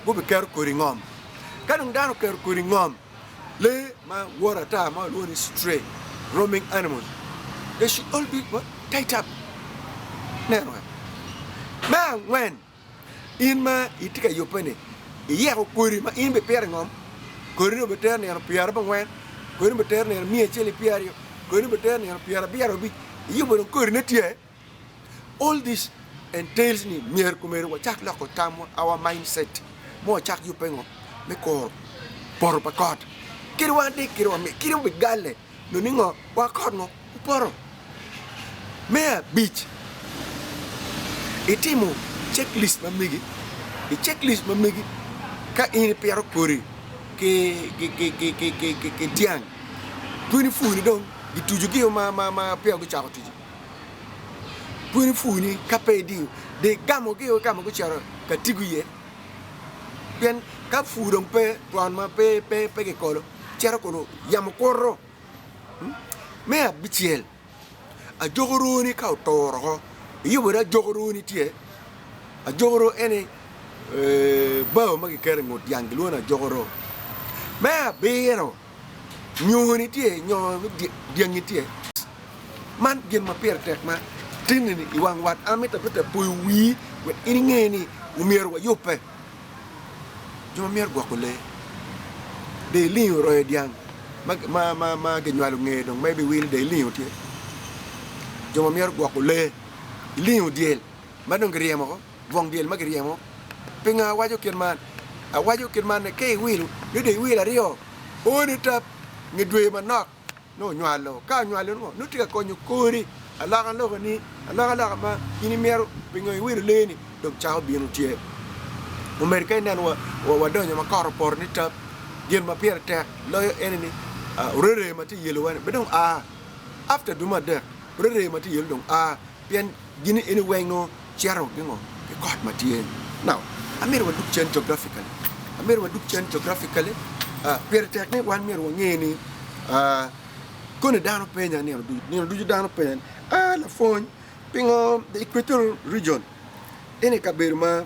go be ker koringom kanung dano ker koringom le ma wara ta ma lo ni stray roaming animals they should all be tied up nero ma when in ma itika yopene iya ko kori ma in be per ngom kori no beter ne piar ba wen kori beter ne mi cheli piar yo kori beter ne piar biaro bi you bo kori ne tie all this entails ni mier kumero wa chak la ko tamo our mindset mo chak yu pengo me ko por pa kot kiri wa de kiri wa me kiri be gale no ningo wa kot ngo poro me beach itimu checklist mamigi e checklist mamigi ka in piero kori ke tiang puni funi don gituju gi ma piero chako tuju puni funi kapedi de gamo go charo ka tiguye ben ka fudon pe plan ma pe ke kolo charo kono yam korro me abichiel a jogoroni ka toro yubo da jogoroni tie a jogoro ene ba ma ke kere ngot yang lo na jogoro me abero nyoni tie nyo diangi tie man gen ma per tek ma tinini iwang wat amita pete puy wi we ingeni umier wa yope joma mier gwa kole de liu roy diang ma ke nyalu nge dong maybe will de liu tie joma mier gwa kole liu diel madong griemo ko vong diel ma griemo pinga wajo kirman ne ke will de will ario oni tap ngedwe manok no nyalo ka nyalo no nutika konyo kori alaga lo ni alaga ma ini mero pingo wir leni dok chao bienu tie America nan wa donyo ma kor por ni tap gen ma pier tek lo enemy rere ma ti yelo wan bedong after duma de rere ma ti yelo dong pian gini ini wengo chero dingo ke kot ma tie now amir wa duk chen geographically pier tek ni wan mir wa ngeni kone dano penya ni du dano penya la fon pingo the equatorial region ene kaberma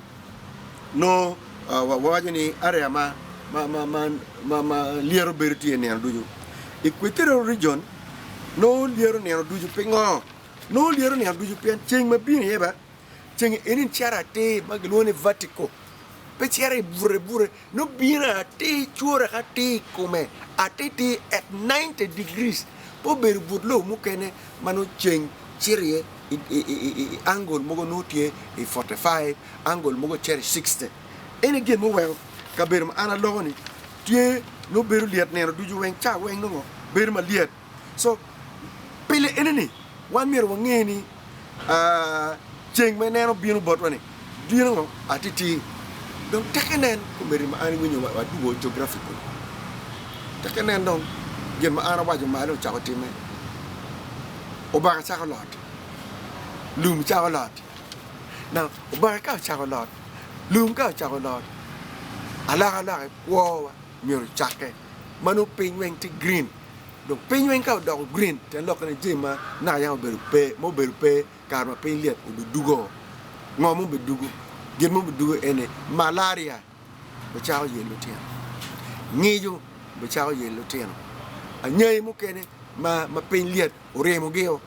no wajani area ma liero berti ne duju equatorial region no liero ne duju pingo no liero ne duju pen cheng ma bin yeba cheng enin chara te maglone vatico pe chara bure no bina te chura ka te come atete at 90 degrees po berbudlo mukene manu cheng chirie angle mogo notie 45 angle mogo cherry 60 ene gen mo wel ka ber ma ana logoni tie no beru liet ne duju wen cha wen no ber ma liet so pele eneni wan mir wa ngeni cheng me ne no binu botwani dino no atiti donc tekenen ko ber ma ani ngunyo wa dugo geographical tekenen donc gen ma ana wajo ma lo cha ko time o ba cha ko lot lum chocolate now baraka chocolate lum ka chocolate ala wo mir chake manu pingwen ti green donc pingwen ka do green ten lok ne jima na ya beru pe kar ma pin liet u dugo ngom be dugo gen mo be dugo ene malaria be chaw yelo tien ngiju be chaw yelo tien anyay mo kene ma pin liet o remo geo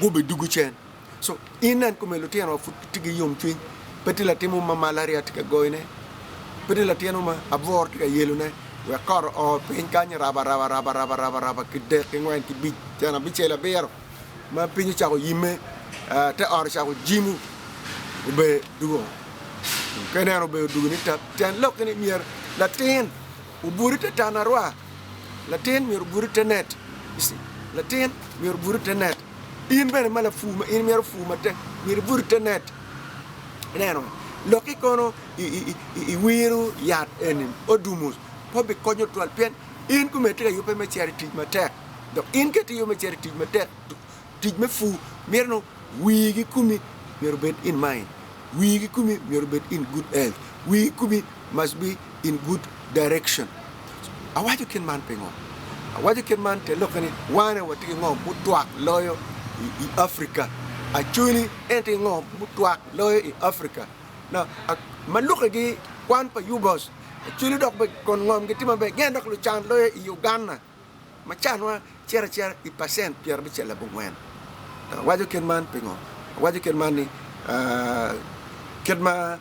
go be dugo chen so inan kuma lutiano futigi yom twin petila timu ma malaria tika goine petila tiano ma abor tika yelune we kor o pin kanya raba kide kengwen ki bi tana bichela ber ma pinyu chako yime te or chako jimu be dugo kenero be dugo ni tap tan lok ni mier latin uburite tanarwa latin mier uburite net latin mier uburite net in bene mala fuma in mier fuma te mier uburite net neno loki kono i wiru yat enim odumus po be konyo twal pen in kumete yo pe me charity matek do in ke yo me charity matek tij me fu mier no wigi kumi mier bet in mind wigi kumi mier bet in good health wigi kumi must be in good direction awaju ken man pengo awaju ken man te lokani wane wati ngom mutwak loyo i Africa actually ente ngom mutwak loyo i Africa na maluka gi kwan pa yubos chuli dok be kon ngom giti ma be gen dok lu chan lo Uganda ma chan wa chera i percent pier bi chela bu ngwen waju ken man pingo waju ken man ni ken ma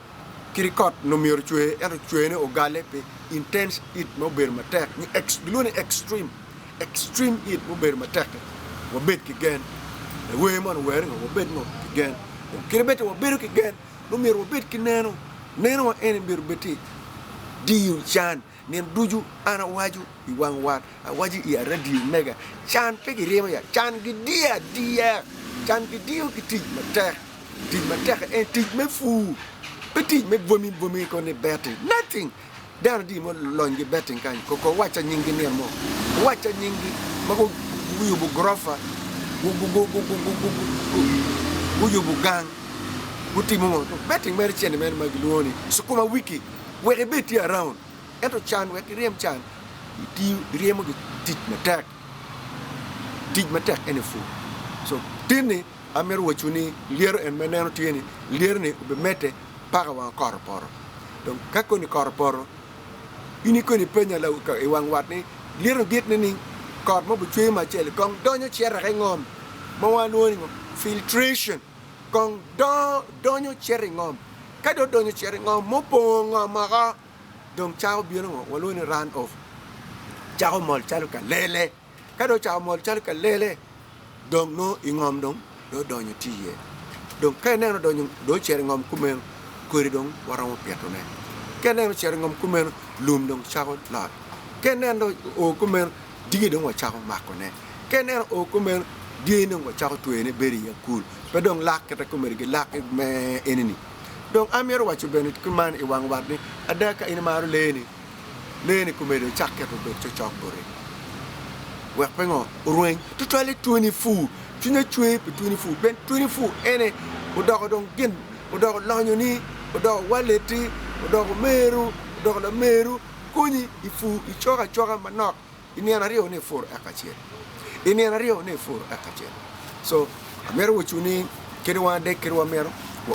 kirikot no mir chue er chue ne o gale pe intense it mo ber ma tek ni extreme it mo ber ma tek wo bet ki gen we mon wer ngo wo bet no ki gen kirbet wo ber ki gen no mir wo bet ki neno en bir beti diu chan nen duju ana waju I wang wat waji I radio mega chan pe ki rema ya chan gi dia chan gi dio ki ti ma tek en ti me fu petit me vomi ko ne beti nothing dan di mo longi betting kan ko wacha nyingi ne mo wacha nyingi mako buyu bu grofa buyu bu gang buti mo betting mer chen men magluoni so kuma wiki we beti around eto chan we riem chan di riem go tit ma tak ene fu so tini amer wachuni lier en meneno tini lier ne be mete para wa korporo donc kako ni korporo ini ko ni penya la ka e wang wat ni lier giet ni kor mo bu chwe ma chele kong donyo chera ka ngom mo wanu ni filtration kong donyo chera ngom ka donyo chera ngom mo po ngoma ka donc chao bieno ngo walo ni run off chao mol chalo ka lele ka chao mol chalo ka lele donc no ingom dong donyo tiye donc ka ne donyo do chera ngom kumen kori dong waramo pietone kenen chera ngom kumen lum dong chao lot kenen do o kumen digi dong wa chao makone kenen o kumen die dong wa chao tuene beri ya cool pe dong lak ka kumen gi lak me enini donc amir wa chu benit kuman I wang wat ni adaka ina maru leni kumen chakketo do chok bore wa pengo rueng to tole 20 fu tuna chwe pe 20 fu ben 20 fu ene o do dong gen o do lanyo ni o do waleti o do meru o do la meru kuni ifu ichoka manok iniana rio ne for akache so amero chuni kedwa de kedwa mero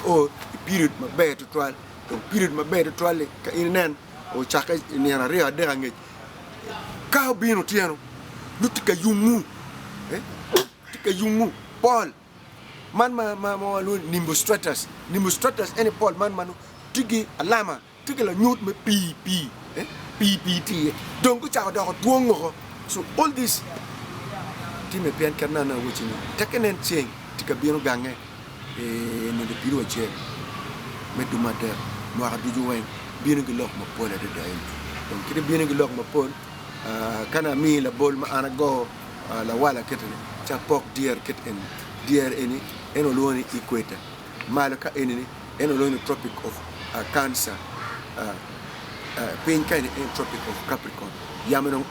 o period ma be to twal donc period ma be to twal ka inen o chaka iniana rio de ngi ka bino tieno lutika yumu tika yumu Paul man ma lu nimbus stratus any Paul man manu tigi alama tigi la nyut me PPT donc cha do tuongo so all this time pian kana na wuci ni tekenen cheng tika bino gange ne de piro che me du mater mo ha du juwen bino gi lok ma Paul de dai donc kide bino gi lok ma Paul kana mi la bol ma ana go la wala ketene cha pok dier keten dier eni eno loni equator malaka eni eno loni tropic of Cancer pin kind in tropic of Capricorn yamenong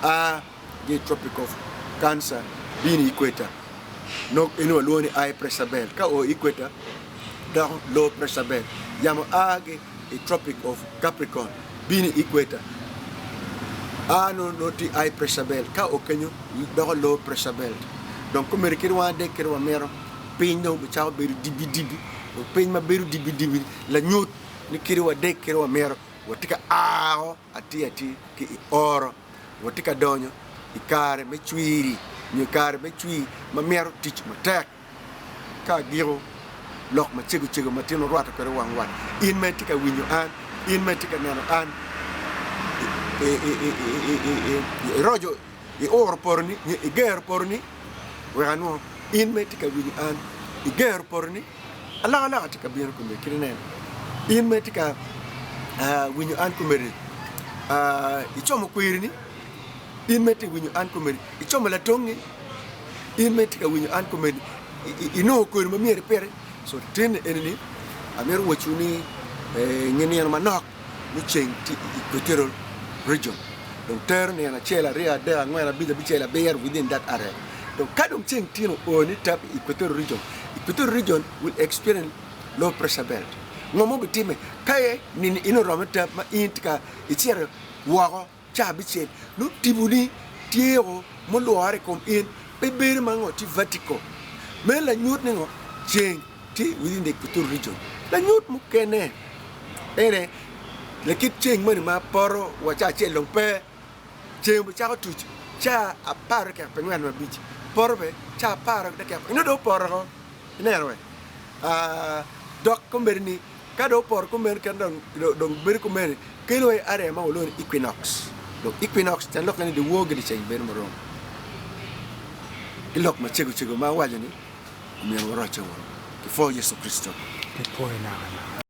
the tropic of Cancer bini equator no eno loni high pressure belt ka o equator down low pressure belt yamo ge a tropic of Capricorn bini equator no ti high pressure belt ka o kenyo down low pressure belt donc comme rekirwa de kirwa mero pino bu chao beru dibi o pin ma beru dibi la nyot ni kirwa de kirwa mero watika ati ki oro watika donyo ikare me chwiri ni kare me chwi ma mero tich ma tek ka giro lok ma chigu ma tino rwata ko wang wan in me tika winyo an in me tika nano an rojo oro porni ger porni wano in me tika winyo an ger porni ala tika bien ko me kirinen in me tika winyo an ko meri ichomo kwirni in me tika winyo an ko meri ichomo la tongi in me tika winyo an ko meri ino ko ma mere pere so ten eneni amer wachuni ngeni en manok ni cheng ti equatorial region donc terre ne na chela ria de ngwana bichela bear within that area donc kadum cheng tino oni tap equatorial region will experience low pressure belt ngomo bitime kaye ni ino rometa ma intika itiere wago cha bichel no tibuni tiero mo loare kom in beber mango ti vertical mais la nyut ngo cheng ti within the equatorial region la nyut mu kene ere le kit ching mo ni ma poro wa cha che long pe ching bu cha ko tu cha a par ka pe ngwan ma bi poro be cha par da ka no do poro ko ne ro dok ko merni ka do por ko mer kan dong ber ko mer ke lo are ma lo equinox do equinox tan lo kan de wo gidi ching ber mo ron ilok ma chego ma wa ni mi ro cha wo ki fo Yesu Kristo Después nada.